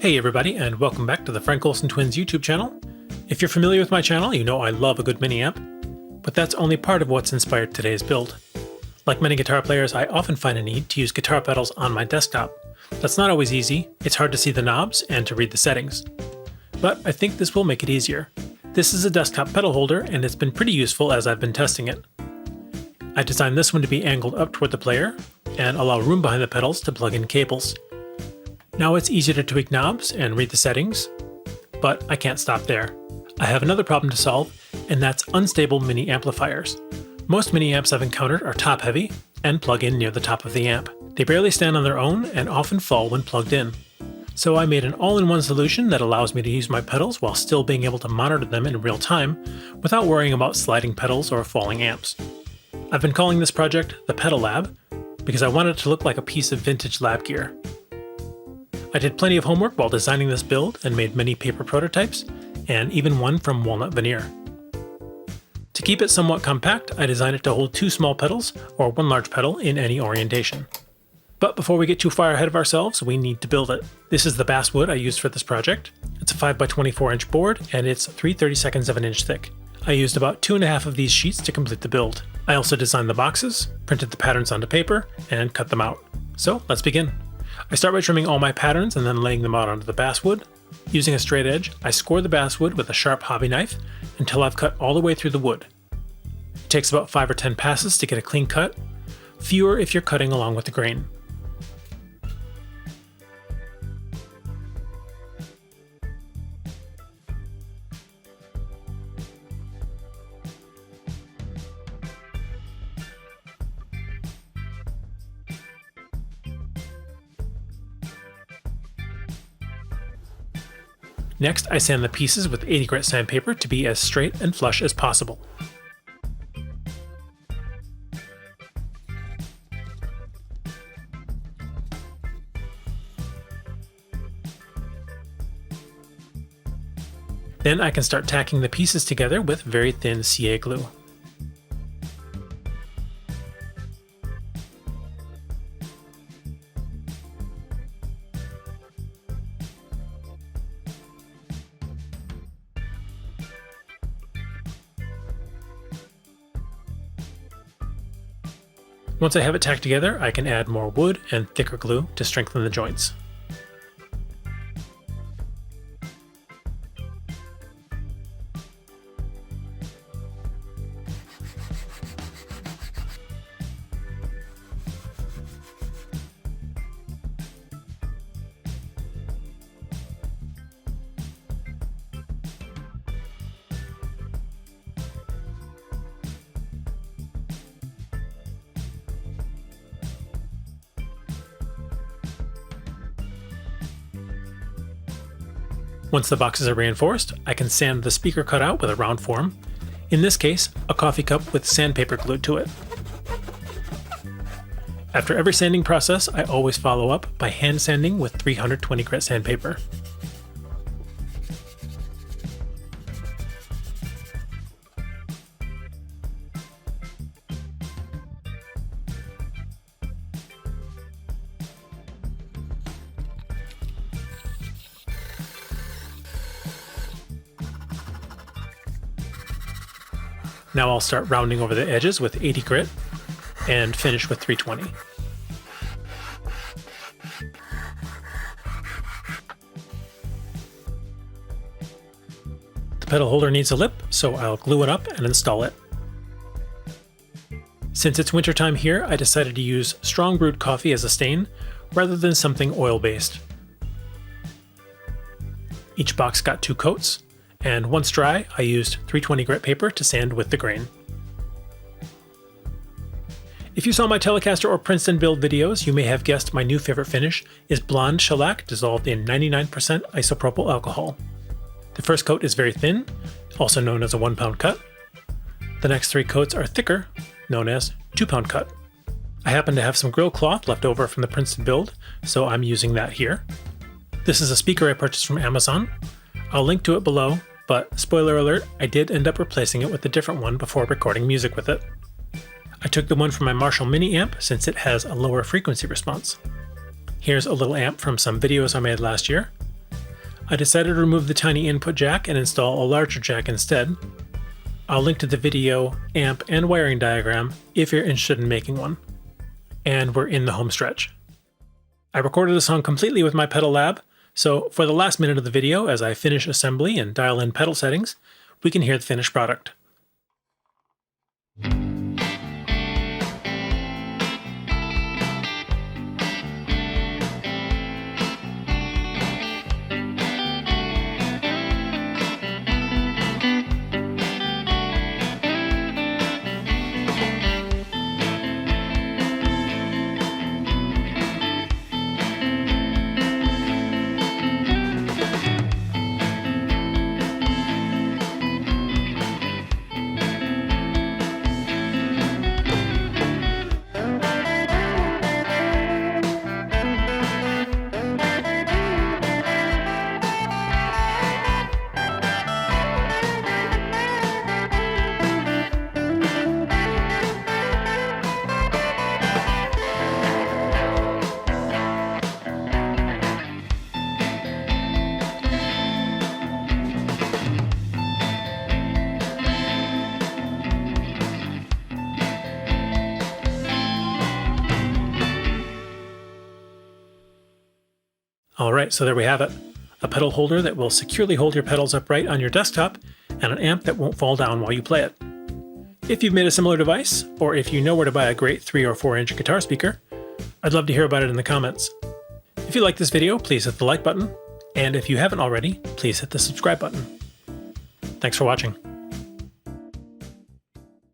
Hey everybody, and welcome back to the Frank Olsen Twins YouTube channel. If you're familiar with my channel, you know I love a good mini amp, but that's only part of what's inspired today's build. Like many guitar players, I often find a need to use guitar pedals on my desktop. That's not always easy, it's hard to see the knobs and to read the settings. But I think this will make it easier. This is a desktop pedal holder, and it's been pretty useful as I've been testing it. I designed this one to be angled up toward the player, and allow room behind the pedals to plug in cables. Now it's easier to tweak knobs and read the settings, but I can't stop there. I have another problem to solve, and that's unstable mini amplifiers. Most mini amps I've encountered are top heavy and plug in near the top of the amp. They barely stand on their own and often fall when plugged in. So I made an all-in-one solution that allows me to use my pedals while still being able to monitor them in real time without worrying about sliding pedals or falling amps. I've been calling this project the Pedal Lab because I wanted it to look like a piece of vintage lab gear. I did plenty of homework while designing this build and made many paper prototypes, and even one from walnut veneer. To keep it somewhat compact, I designed it to hold 2 small pedals or 1 large pedal in any orientation. But before we get too far ahead of ourselves, we need to build it. This is the basswood I used for this project. It's a 5x24 inch board, and it's 3/32 of an inch thick. I used about 2.5 of these sheets to complete the build. I also designed the boxes, printed the patterns onto paper, and cut them out. So let's begin. I start by trimming all my patterns and then laying them out onto the basswood. Using a straight edge, I score the basswood with a sharp hobby knife until I've cut all the way through the wood. It takes about 5 or 10 passes to get a clean cut, fewer if you're cutting along with the grain. Next, I sand the pieces with 80 grit sandpaper to be as straight and flush as possible. Then I can start tacking the pieces together with very thin CA glue. Once I have it tacked together, I can add more wood and thicker glue to strengthen the joints. Once the boxes are reinforced, I can sand the speaker cutout with a round form, in this case, a coffee cup with sandpaper glued to it. After every sanding process, I always follow up by hand sanding with 320 grit sandpaper. Now I'll start rounding over the edges with 80 grit and finish with 320. The pedal holder needs a lip, so I'll glue it up and install it. Since it's wintertime here, I decided to use strong brewed coffee as a stain rather than something oil-based. Each box got 2 coats. And once dry, I used 320 grit paper to sand with the grain. If you saw my Telecaster or Princeton build videos, you may have guessed my new favorite finish is blonde shellac dissolved in 99% isopropyl alcohol. The first coat is very thin, also known as a 1-pound cut. The next 3 coats are thicker, known as 2-pound cut. I happen to have some grill cloth left over from the Princeton build, so I'm using that here. This is a speaker I purchased from Amazon. I'll link to it below. But spoiler alert, I did end up replacing it with a different one before recording music with it. I took the one from my Marshall mini amp since it has a lower frequency response. Here's a little amp from some videos I made last year. I decided to remove the tiny input jack and install a larger jack instead. I'll link to the video, amp, and wiring diagram if you're interested in making one. And we're in the home stretch. I recorded the song completely with my pedal lab, so for the last minute of the video, as I finish assembly and dial in pedal settings, we can hear the finished product. Alright, so there we have it. A pedal holder that will securely hold your pedals upright on your desktop, and an amp that won't fall down while you play it. If you've made a similar device, or if you know where to buy a great 3 or 4 inch guitar speaker, I'd love to hear about it in the comments. If you like this video, please hit the like button, and if you haven't already, please hit the subscribe button. Thanks for watching.